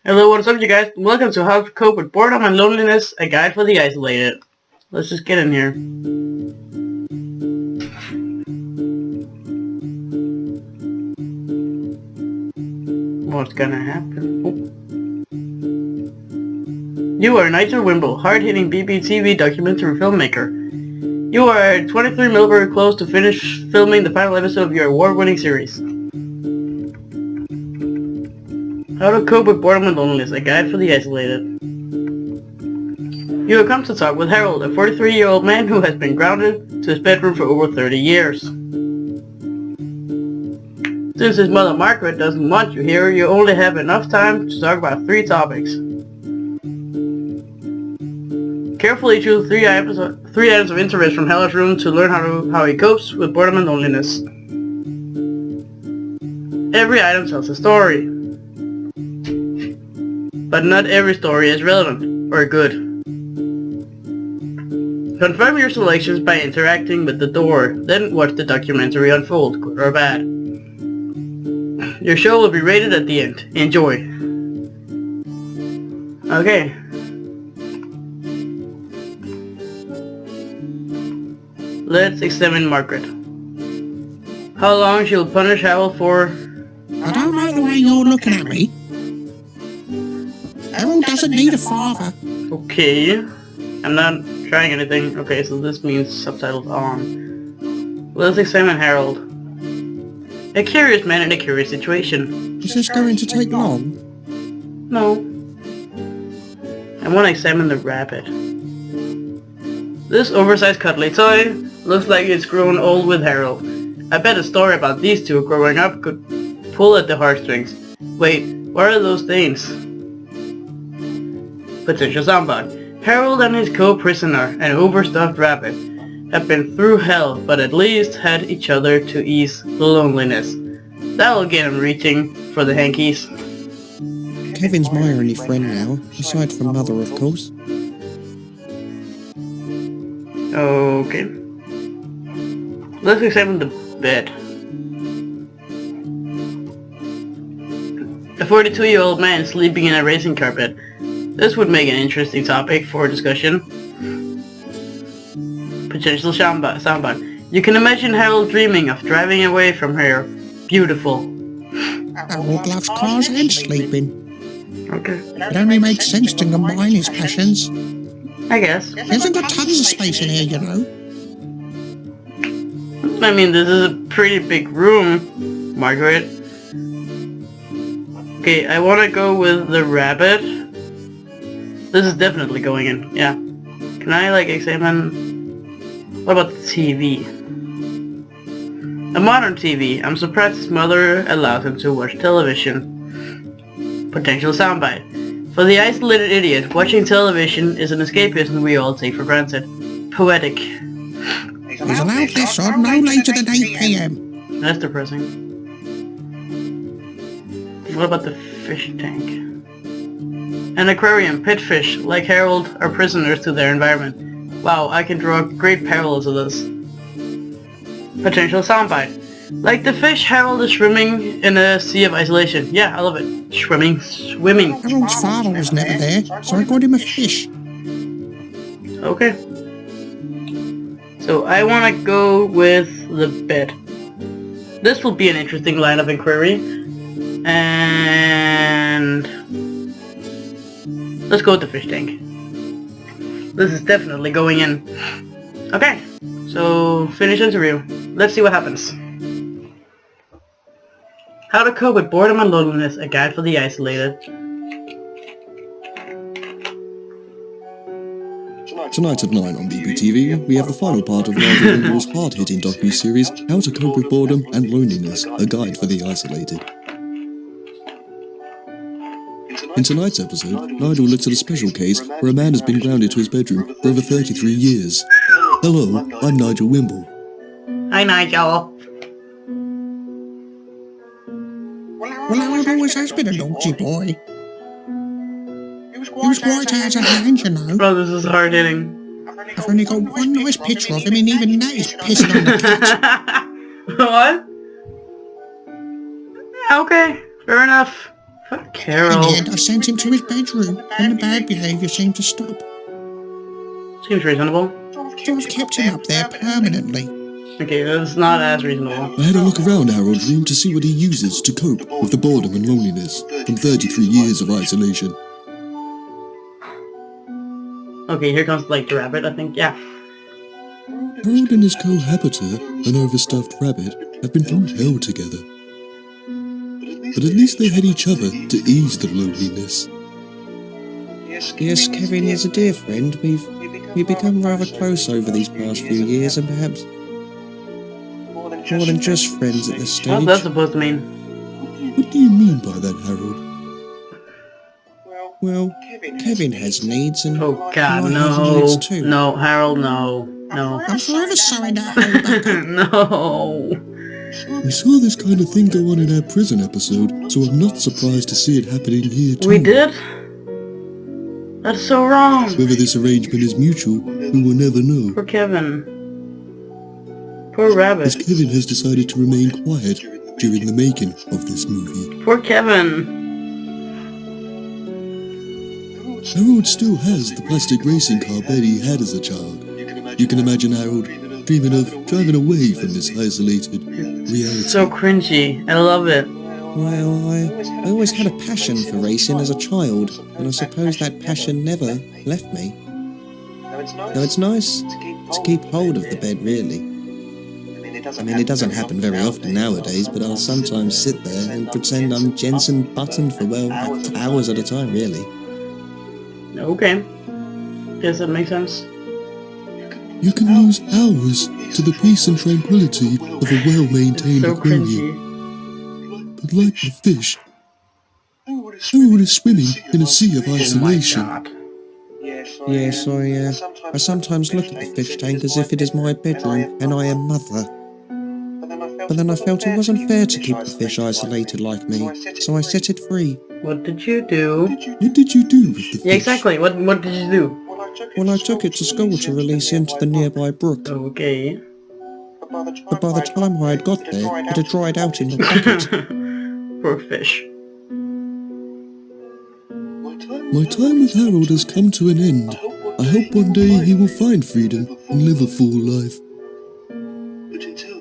Hello, what's up you guys? Welcome to How to Cope with Boredom and Loneliness, a guide for the isolated. Let's just get in here. What's gonna happen? Oh. You are Nigel Wimble, hard-hitting BBTV documentary filmmaker. You are 23 millimeters close to finish filming the final episode of your award-winning series. How to Cope with Boredom and Loneliness, a guide for the isolated. You have come to talk with Harold, a 43-year-old man who has been grounded to his bedroom for over 30 years. Since his mother Margaret doesn't want you here, you only have enough time to talk about 3 topics. Carefully choose 3 items of interest from Harold's room to learn how he copes with boredom and loneliness. Every item tells a story. But not every story is relevant or good. Confirm your selections by interacting with the door, then watch the documentary unfold, good or bad. Your show will be rated at the end. Enjoy. Okay. Let's examine Margaret. How long she'll punish Harold for... I don't like the way you're looking at me. Harold doesn't need a father. Okay. I'm not trying anything. Okay, so this means subtitles on. Let's examine Harold. A curious man in a curious situation. Is this going to take long? No. I want to examine the rabbit. This oversized cuddly toy looks like it's grown old with Harold. I bet a story about these two growing up could pull at the heartstrings. Wait, what are those things? Potential soundbite. Harold and his co-prisoner, an overstuffed rabbit, have been through hell, but at least had each other to ease the loneliness. That'll get him reaching for the hankies. Kevin's my only friend now, aside from Mother, of course. Okay. Let's examine the bed. A 42-year-old man sleeping in a racing carpet. This would make an interesting topic for discussion. Potential soundbite. You can imagine Harold dreaming of driving away from her. Beautiful. Harold loves cars and sleeping. Okay. It only makes sense to combine his passions. I guess. He hasn't got tons of space in here, you know. I mean, this is a pretty big room, Margaret. Okay, I want to go with the rabbit. This is definitely going in, yeah. Can I, examine... What about the TV? A modern TV. I'm surprised his mother allows him to watch television. Potential soundbite. For the isolated idiot, watching television is an escapism we all take for granted. Poetic. He's allowed this on no later than 8 PM. That's depressing. What about the fish tank? An aquarium, pet fish, like Harold, are prisoners to their environment. Wow, I can draw great parallels to this. Potential soundbite. Like the fish, Harold is swimming in a sea of isolation. Yeah, I love it. Swimming. Harold's father was never there, so I got him a fish. Okay. So I want to go with the bed. This will be an interesting line of inquiry. And... let's go with the fish tank. This is definitely going in. Okay, so finish interview. Let's see what happens. How to Cope with Boredom and Loneliness, a guide for the isolated. Tonight at 9 on BBTV, we have the final part of Nigel Wimble's hard-hitting docu-series, How to Cope with Boredom and Loneliness, a guide for the isolated. In tonight's episode, Nigel looks at a special case where a man has been grounded to his bedroom for over 33 years. Hello, I'm Nigel Wimble. Hi, Nigel. Well, Harold always has been a naughty boy. He was quite out of hand, you know. Oh, this is hard-hitting. I've only got one nice picture of him, and even that is pissing on the couch. What? Okay, fair enough. Fuck In Carol. the end, I sent him to his bedroom, and the bad behaviour seemed to stop. Seems reasonable. So I've kept him up there permanently. Okay, that's not as reasonable. I had a look around Harold's room to see what he uses to cope with the boredom and loneliness from 33 years of isolation. Okay, here comes like the rabbit, I think. Yeah. Harold and his cohabiter, an overstuffed rabbit, have been through hell together. But at least they had each other to ease the loneliness. Yes, Kevin is a dear friend. We've become rather close over these past few years, and perhaps more than just friends at this stage. What's that supposed to mean? What do you mean by that, Harold? Well, Kevin has needs, and Oh god, and I have no. needs too. No, Harold, no. No. I'm forever sorry that hole back up. No. We saw this kind of thing go on in our prison episode, so I'm not surprised to see it happening here too. We did? That's so wrong. Whether this arrangement is mutual, we will never know. Poor Kevin. Poor rabbit. As Kevin has decided to remain quiet during the making of this movie. Poor Kevin. Harold still has the plastic racing car Betty had as a child. You can imagine Harold dreaming of driving away from this isolated reality. So cringy. I love it. Well, I always had a passion for racing as a child, and I suppose that passion never left me. Though it's nice to keep hold of the bed, really. I mean, it doesn't happen very often nowadays, but I'll sometimes sit there and pretend I'm Jensen Button for, well, hours at a time, really. Okay. Guess that makes sense. You can lose hours to the peace and tranquility of a well-maintained So aquarium. cringy. But like the fish, Harold is swimming in a sea of Oh my isolation. god. Yes, I sometimes look at the fish tank as if it is my bedroom and I am mother. But then I felt it wasn't fair to keep the fish isolated like me, so I set it free. What did you do? What did you do with the fish? Yeah, exactly. What did you do? Well, I took it to school to release into the nearby brook, Okay. but by the time I had got there, it had dried out in the bucket. Poor fish. My time with Harold has come to an end. I hope one day he will find freedom and live a full life.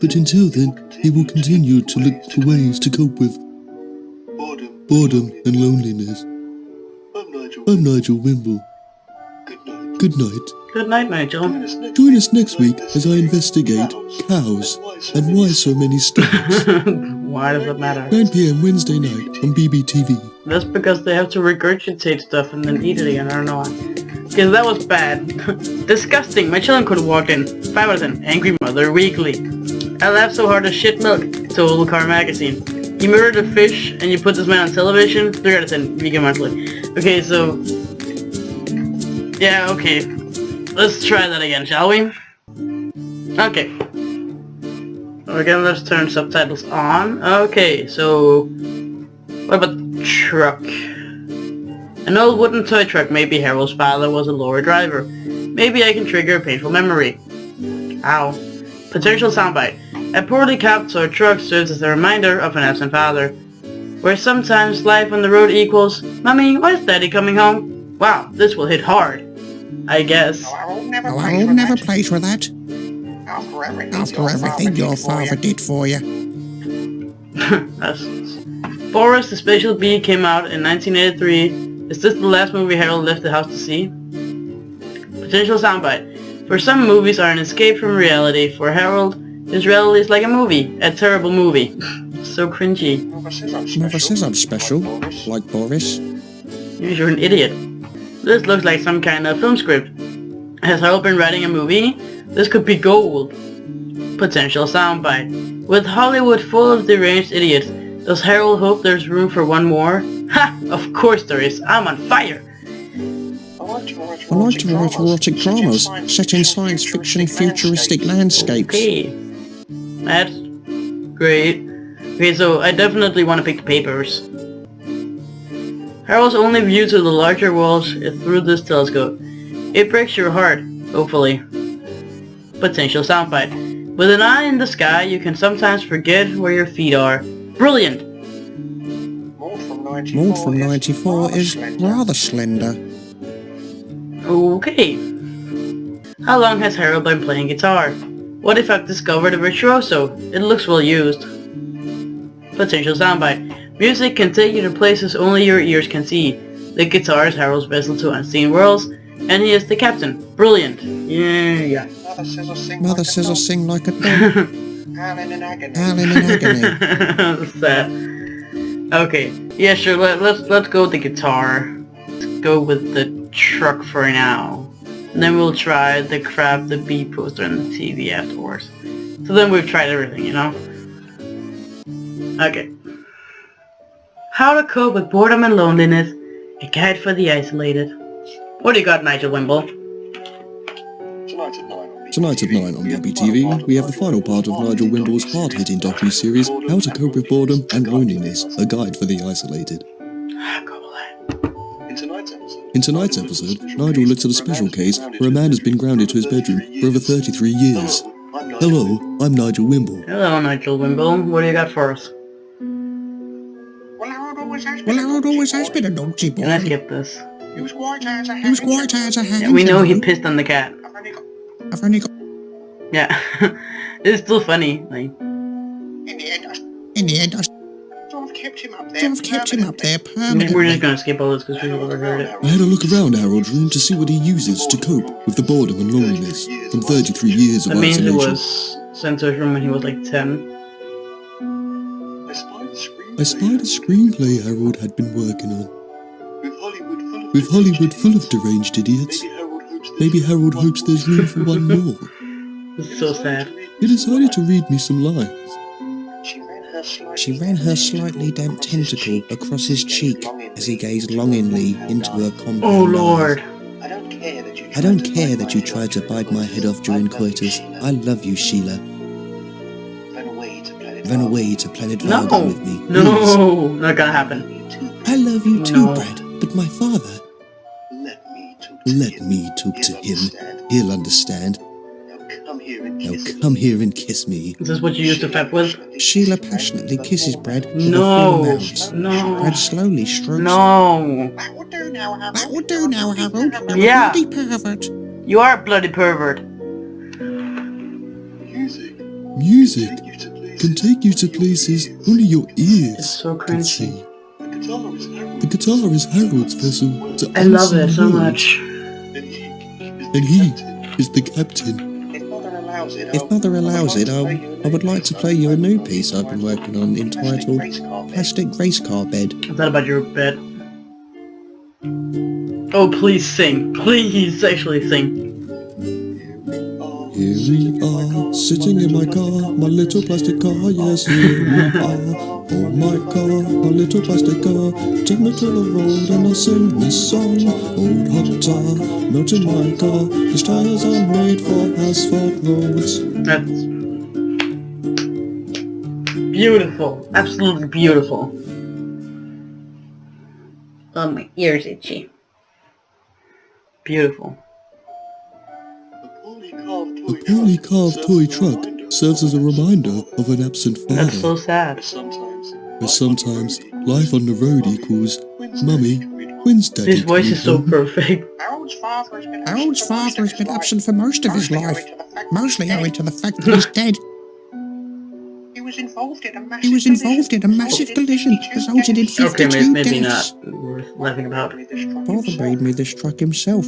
But until then, he will continue to look for ways to cope with boredom and loneliness. I'm Nigel Wimble. Good night. Good night, Nigel. Join us next week as I investigate cows and why so many stars. Why does that matter? 9 p.m. Wednesday night on BBTV. That's because they have to regurgitate stuff and then eat it again. I don't know why. Because that was bad. Disgusting. My children could have walked in. 5 out of 10. Angry Mother Weekly. I laughed so hard as shit milk. Total Car Magazine. You murdered a fish and you put this man on television. 3 out of 10. Vegan Monthly. Okay, so... yeah, okay. Let's try that again, shall we? Okay. Again, let's turn subtitles on. Okay, so... what about the truck? An old wooden toy truck. Maybe Harold's father was a lorry driver. Maybe I can trigger a painful memory. Ow. Potential soundbite. A poorly capped toy truck serves as a reminder of an absent father. Where sometimes life on the road equals, "Mommy, why is Daddy coming home?" Wow, this will hit hard. I guess. Oh, I will never place with that. After everything your father did for you. Boris the Special Bee came out in 1983. Is this the last movie Harold left the house to see? Potential soundbite. For some movies are an escape from reality. For Harold, his reality is like a movie. A terrible movie. So cringy. Mother says I'm special, like Boris. You're an idiot. This looks like some kind of film script. Has Harold been writing a movie? This could be gold. Potential soundbite. With Hollywood full of deranged idiots, does Harold hope there's room for one more? Ha! Of course there is. I'm on fire. I like to write erotic dramas set in science fiction futuristic landscapes. Okay. That's great. Okay, so I definitely want to pick the papers. Harold's only view to the larger world is through this telescope. It breaks your heart, hopefully. Potential soundbite. With an eye in the sky, you can sometimes forget where your feet are. Brilliant! Maud from 94 is rather slender. Okay. How long has Harold been playing guitar? What if I've discovered a virtuoso? It looks well used. Potential soundbite. Music can take you to places only your ears can see. The guitar is Harold's vessel to unseen worlds, and he is the captain. Brilliant. Yeah. Mother says I sing like a dog. Howling in agony. Sad. Okay. Yeah, sure. Let's go with the guitar. Let's go with the truck for now. And then we'll try the crab, the bee poster, and the TV afterwards. So then we've tried everything, you know? Okay. How to cope with boredom and loneliness. A guide for the isolated. What do you got, Nigel Wimble? Tonight at 9 on BBTV, we have the final part of Nigel Wimble's hard-hitting docu-series, How to Cope with Boredom and Loneliness, a guide for the isolated. In tonight's episode, Nigel looks at a special case where a man has been grounded to his bedroom for over 33 years. Hello, I'm Nigel Wimble. Hello, Nigel Wimble. What do you got for us? Well, Harold always has been a naughty boy. Can I skip this? He was quiet as a hand. Yeah, we know he pissed on the cat. I've only got... Yeah. It's still funny. Like, In the end, I sort of kept him up there permanently. we're just gonna skip all this because we've overheard it. I had a look around Harold's room to see what he uses to cope with the boredom and loneliness from 33 years of That means it isolation. was sent to his room when he was like 10. I spied a screenplay Harold had been working on. With Hollywood full of deranged idiots, maybe Harold hopes there's room for one more. It's so sad. He decided to read me some lines. She ran her slightly damp tentacle across his cheek as he gazed longingly into her compound Oh lord. I don't care that you tried to bite my head off during coitus. I love you, Sheila. Run away to planet Vargo No. with me. No. Not gonna happen. I love you too, No. Brad. But my father... Let me talk to him. He'll understand. Now come here and kiss me. Is this what you used to fap with? Sheila passionately kisses Brad with No. a full mouth. No. Brad slowly strokes her. No. That would do now, Harold. You're Yeah. a bloody pervert. You are a bloody pervert. Music can take you to places only your It's ears so can cringy. see. The guitar is Harold's vessel to I love it unseen so worlds, much. and he is the captain. If Mother allows it, I would like to play you a new piece I've been working on entitled Plastic Race Car Bed. Is that about your bed? Oh, please sing. Please actually sing. Here we are, sitting in my car, my little plastic car, yes, here we are. Oh my car, my little plastic car, take me to the road and I'll sing this song. Old hot tar, melting my car, these tires are made for asphalt roads. That's beautiful. Absolutely beautiful. Oh, my ears itchy. Beautiful. A poorly carved toy truck serves as a reminder of an absent That's so father. sad. But sometimes, life on the road equals, Mummy, when's Daddy His voice coming is so home?" perfect. Harold's father has been absent for most of his life, mostly owing to the fact that he's dead. He was involved in a massive collision, resulting in 52 Okay, maybe deaths. not worth laughing about. Father made me this truck himself.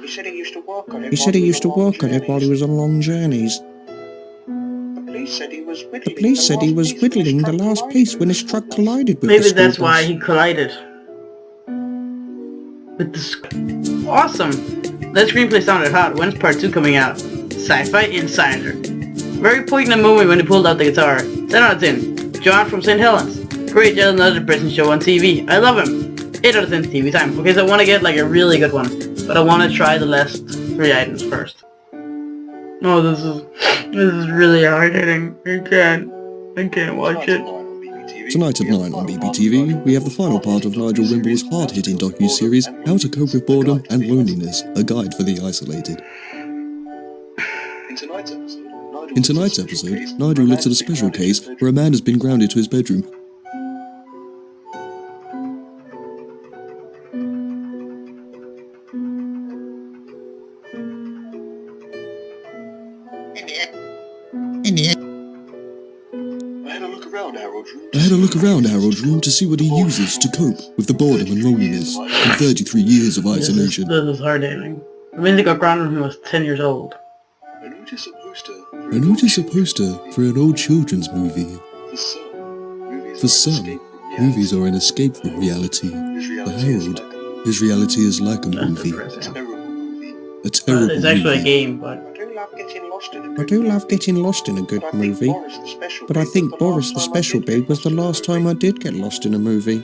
He said he used to work on it while he was on long journeys. The police said he was whittling the last piece when his truck collided with Maybe the school that's why bus. he collided. With the awesome! That screenplay sounded hot. When's part 2 coming out? Sci-Fi Insider. Very poignant moment when he pulled out the guitar. 10 out of 10. John from St. Helens. Great, yet another prison show on TV. I love him. 8 out of 10 TV time. Okay, so I want to get like a really good one. But I want to try the last 3 items first. Oh, this is really hard hitting. I can't watch it. Tonight at 9 on BBTV, we have the final part of Nigel Wimble's hard-hitting docu-series, How to Cope with Boredom and Loneliness, a guide for the isolated. In tonight's episode, Nigel looks at a special case where a man has been grounded to his bedroom In here. I had a look around Harold's room to see what he uses to cope with the boredom and loneliness in 33 years of isolation. This is hard ending. I mean, they got grounded when he was 10 years old. I noticed a poster for an old children's movie. For some, movies are an escape from reality. For Harold, his reality is like a movie. A terrible movie. It's actually a game, but... I do love getting lost in a good movie, but I think Boris the Special Big was the last time I did get lost in a movie.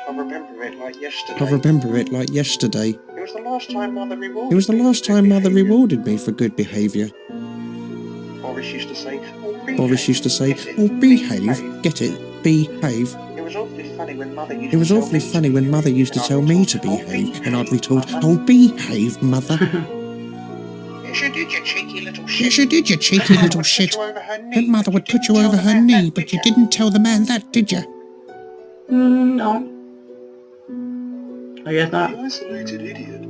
I remember it like yesterday. It was the last time Mother rewarded me for good behaviour. Boris used to say, oh, behave. Get it? Behave. It was awfully funny when Mother used to tell me to behave, and I'd be told, oh, behave, Mother. Yes, you did, you cheeky little shit. Yes, you did, you cheeky little shit. And Mother would put you over her knee, but you didn't tell the man that, did you? No. I guess not. For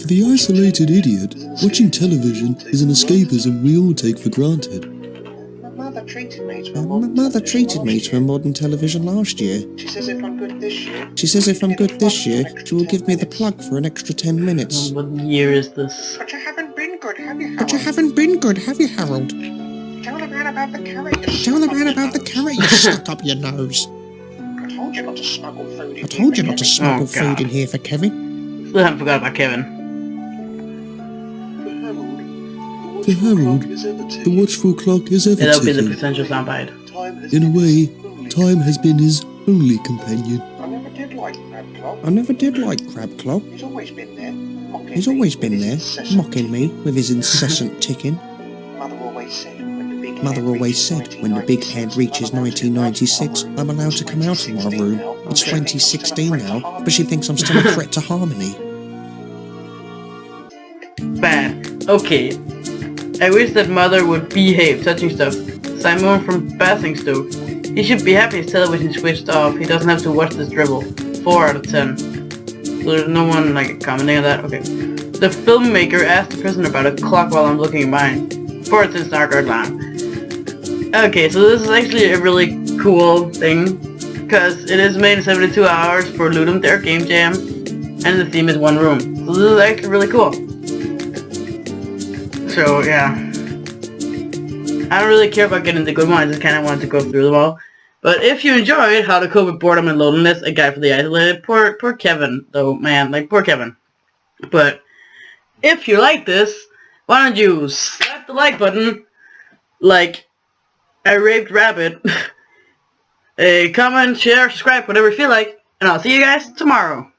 the isolated idiot, watching television is an escapism we all take for granted. My mother treated me to a modern television last year. She says if I'm good this year, she will give me the plug for an extra 10 minutes. What year is this? But you haven't been good, have you, Harold? Harold? Tell the man about the carrot, You stuck up your nose. I told you not to smuggle food in here for Kevin. Still haven't forgot about Kevin. For Harold, the watchful clock is ever Yeah, that'll be the ticking. potential soundbite. In a way, time has been his only companion. I never did like Crab Clock. He's always been there, mocking me with his incessant ticking. Mother always said, when the big hand reaches 1996, I'm allowed to come out of my room. It's 2016 now, but she thinks I'm still a threat to harmony. Bad. Okay. I wish that Mother would behave, touching stuff. Simon from Basingstoke. He should be happy his television switched off. He doesn't have to watch this dribble. 4 out of 10. So there's no one commenting on that? Okay. The filmmaker asked the prisoner about a clock while I'm looking at mine. 4 since Narcard Lamb. Okay, so this is actually a really cool thing. Because it is made in 72 hours for Ludum Dare Game Jam. And the theme is one room. So this is actually really cool. So, yeah. I don't really care about getting the good ones, I just kind of wanted to go through them all. But if you enjoyed How to Cope with Boredom and Loneliness, A Guide for the Isolated, poor Kevin, though, man, poor Kevin. But, if you like this, why don't you slap the like button, like a raped rabbit, comment, share, subscribe, whatever you feel like, and I'll see you guys tomorrow.